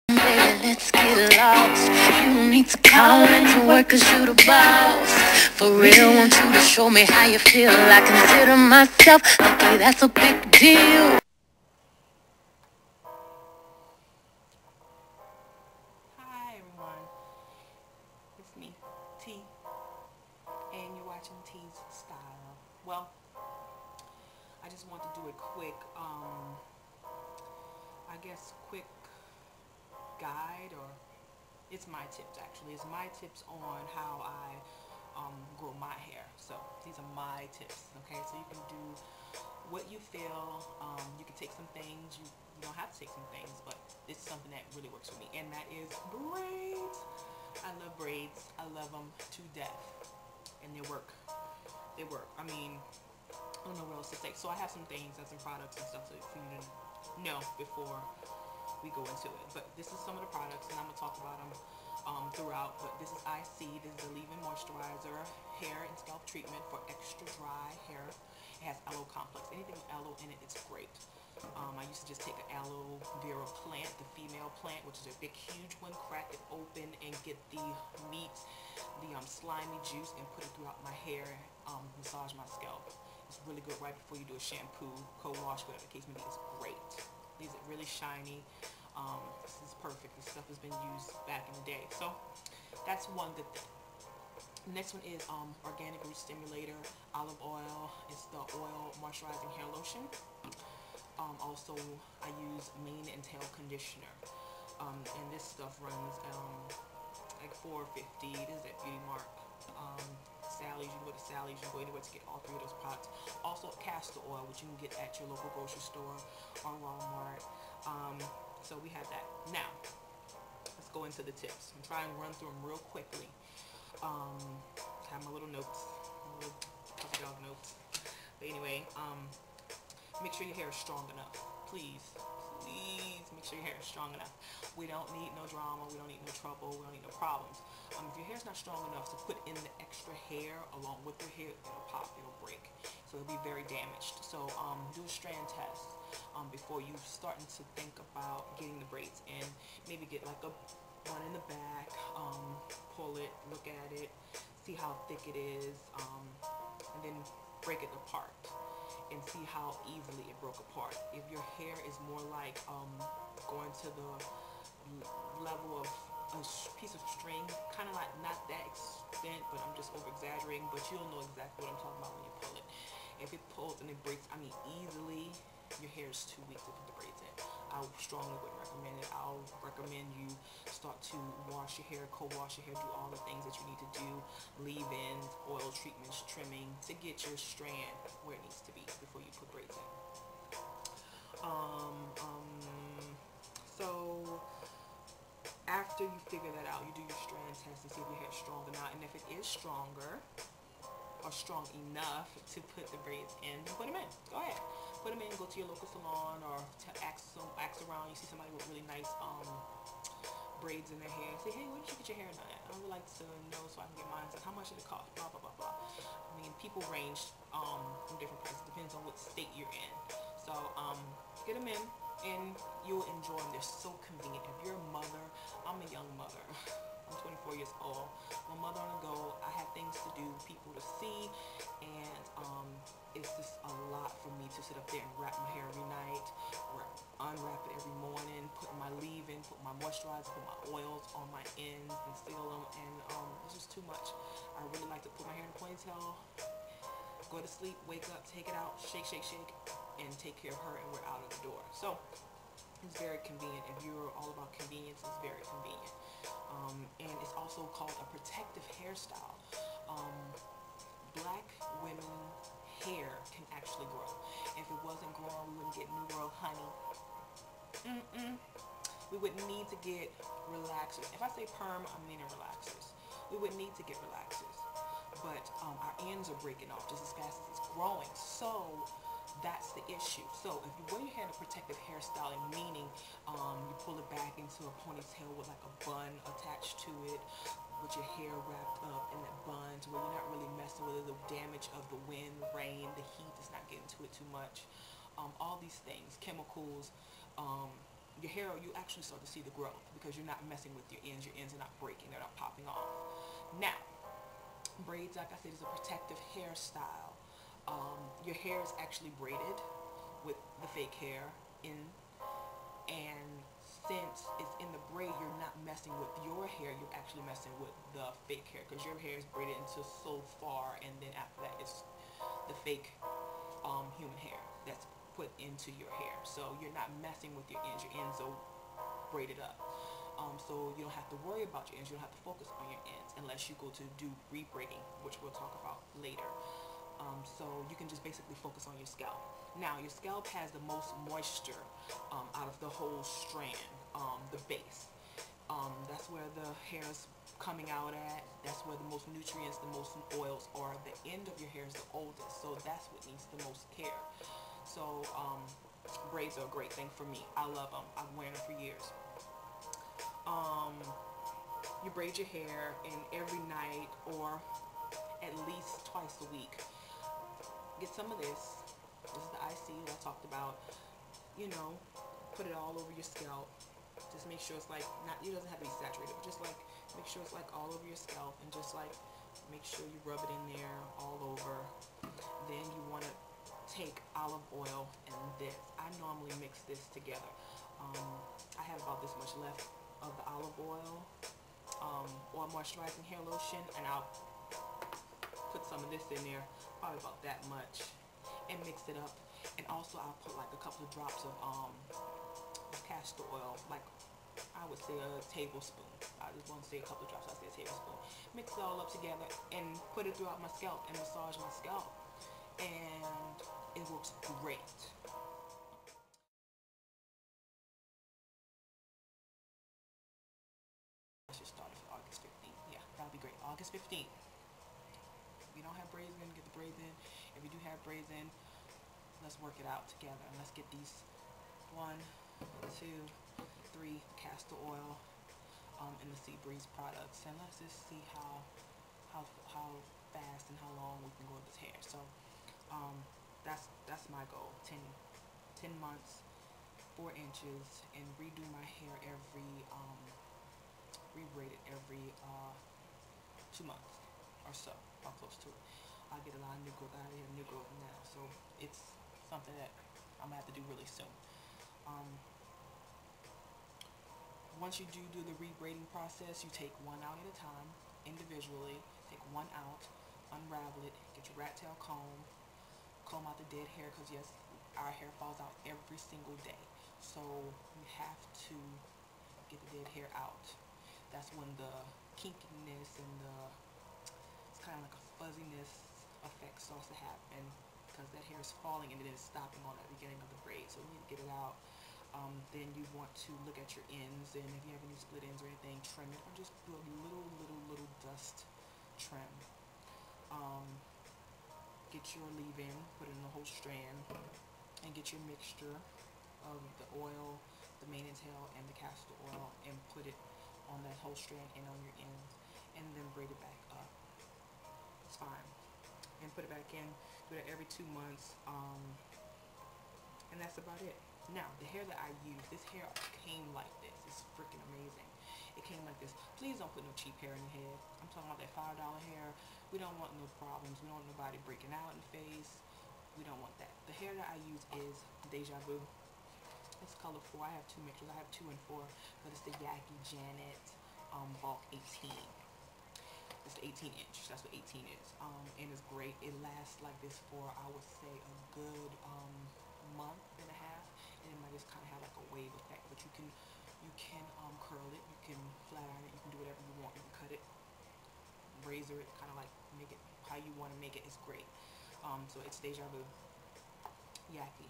Baby, let's get lost. You don't need to call into work cause you the boss. For real, want you to show me how you feel. I consider myself lucky, that's a big deal. Hi everyone, it's me, T, and you're watching T's Style. Well, I just want to do a quick, quick guide, or it's my tips actually. It's my tips on how I grow my hair. So these are my tips, okay? So you can do what you feel. You can take some things, you don't have to take some things, but it's something that really works for me, and that is braids. I love braids. I love them to death, and they work. They work. I mean, I don't know what else to say. So I have some things and some products and stuff for you to know before we go into it. But this is some of the products, and I'm gonna talk about them throughout. But this is IC. This is the leave-in moisturizer, hair and scalp treatment for extra dry hair. It has aloe complex. Anything with aloe in it, it's great. I used to just take an aloe vera plant, the female plant, which is a big, huge one, crack it open and get the meat, the slimy juice, and put it throughout my hair, massage my scalp. It's really good right before you do a shampoo, co-wash, whatever the case may be. It's great. These are really shiny. This is perfect. This stuff has been used back in the day. So that's one good thing. Next one is organic root stimulator, olive oil. It's the oil moisturizing hair lotion. Also, I use mane and tail conditioner, and this stuff runs like $4.50. This is at Beauty Mark. Sally's, you can go to Sally's, you can go anywhere to get all three of those products. Also, castor oil, which you can get at your local grocery store or Walmart. So we have that. Now, let's go into the tips. I'm trying to run through them real quickly. Have my little notes, my little puppy dog notes. But anyway, make sure your hair is strong enough. Please make sure your hair is strong enough. We don't need no drama. We don't need no trouble. We don't need no problems. If your hair's not strong enough to put in the extra hair along with your hair, it'll pop, it'll break. So it'll be very damaged. So do a strand test before you starting to think about getting the braids in. Maybe get like one in the back, pull it, look at it, see how thick it is, and then break it apart and see how easily it broke apart. If your hair is more like going to the level of a piece of string, kind of like not that extent, but I'm just over exaggerating, but you'll know exactly what I'm talking about when you pull it. If it pulls and it breaks, I mean easily, your hair is too weak to put the braids in. I strongly wouldn't recommend it. I'll recommend you start to wash your hair, co-wash your hair, do all the things that you need to do, leave-ins, oil treatments, trimming, to get your strand where it needs to be before you put braids in. So after you figure that out, you do your strand test and see if your hair is strong or not. And if it is stronger or strong enough to put the braids in, then put them in. Go ahead. Put them in, go to your local salon, or to ask around. You see somebody with really nice braids in their hair. Say, hey, where did you get your hair done at? I would like to know so I can get mine. Like, how much did it cost? Blah, blah, blah, blah. I mean, people range from different prices. Depends on what state you're in. So get them in, and you'll enjoy them. They're so convenient. If you're a mother, I'm a young mother. I'm 24 years old. I'm a mother on the go. I have things to do, people to see, and it's just a lot for me to sit up there and wrap my hair every night, unwrap it every morning, put my leave-in, put my moisturizer, put my oils on my ends and seal them, and it's just too much. I really like to put my hair in a ponytail, go to sleep, wake up, take it out, shake, shake, shake, and take care of her, and we're out of the door. So it's very convenient. If you're all about convenience, it's very convenient. And it's also called a protective hairstyle. Black women hair can actually grow. If it wasn't growing, we wouldn't get new growth, honey. We wouldn't need to get relaxers. If I say perm, I'm meaning relaxers. We wouldn't need to get relaxers. But our ends are breaking off just as fast as it's growing. So that's the issue. So if you wear your hair in a protective hairstyle, meaning you pull it back into a ponytail with like a bun attached to it, with your hair wrapped up in that bun, to where you're not really messing with the damage of the wind, rain, the heat is not getting to it too much. All these things, chemicals, your hair, you actually start to see the growth because you're not messing with your ends. Your ends are not breaking, they're not popping off. Now, braids, like I said, is a protective hairstyle. Your hair is actually braided with the fake hair in, and since it's in the braid, you're not messing with your hair, you're actually messing with the fake hair, because your hair is braided into so far, and then after that it's the fake human hair that's put into your hair. So you're not messing with your ends are braided up. So you don't have to worry about your ends, you don't have to focus on your ends unless you go to do rebraiding, which we'll talk about later. So you can just basically focus on your scalp. Now, your scalp has the most moisture out of the whole strand, the base. That's where the hair is coming out at. That's where the most nutrients, the most oils are. The end of your hair is the oldest, so that's what needs the most care. So braids are a great thing for me. I love them. I've worn them for years. You braid your hair, and every night or at least twice a week, get some of this. This is the IC that I talked about. You know, put it all over your scalp. Just make sure it's like, not, it doesn't have to be saturated, but just like make sure it's like all over your scalp, and just like make sure you rub it in there all over. Then you want to take olive oil and this. I normally mix this together. I have about this much left of the olive oil or moisturizing hair lotion, and I'll put some of this in there, probably about that much, and mix it up. And also I'll put like a couple of drops of castor oil, like I would say a tablespoon. I just want to say a couple of drops, I say a tablespoon. Mix it all up together and put it throughout my scalp and massage my scalp, and it works great. Let's just start for August 15th. Yeah, that'll be great. August 15th. If you don't have braids in, get the braids in. If you do have braids in, let's work it out together, and let's get these 1, 2, 3 castor oil and the Sea Breeze products, and let's just see how fast and how long we can go with this hair. So that's my goal. 10 months, 4 inches, and redo my hair every rebraid it every 2 months or so, or close to it. I get a lot of new growth. I have new growth now, so it's something that I'm gonna have to do really soon. Once you do the rebraiding process, you take one out at a time, individually. Take one out, unravel it, get your rat tail comb out the dead hair, because yes, our hair falls out every single day. So you have to get the dead hair out. That's when the kinkiness and it's kind of like a fuzziness effect starts to happen, because that hair is falling and then it's stopping on the beginning of the braid. So you need to get it out. Then you want to look at your ends, and if you have any split ends or anything, trim it, or just do a little dust trim. Get your leave-in, put it in the whole strand, and get your mixture of the oil, the mane and tail, and the castor oil, and put it on that whole strand and on your ends, and then braid it back up. It's fine. And put it back in. Do it every 2 months, and that's about it. Now, the hair that I use, this hair came like this. It's freaking amazing. It came like this. Please don't put no cheap hair in your head. I'm talking about that $5 hair. We don't want no problems. We don't want nobody breaking out in the face. We don't want that. The hair that I use is Deja Vu. It's color 4. I have 2 mixtures. I have 2 and 4, but it's the Yaki Janet bulk 18. It's the 18 inch. That's what 18 is. And it's great. It lasts like this for, I would say, a good month and a half, and it might just kind of have like a wave effect. But you can curl it, you can flat iron it, you can do whatever you want. You can cut it, razor it, kind of like make it how you want to make it. It's great. So it's Deja Vu Yaki.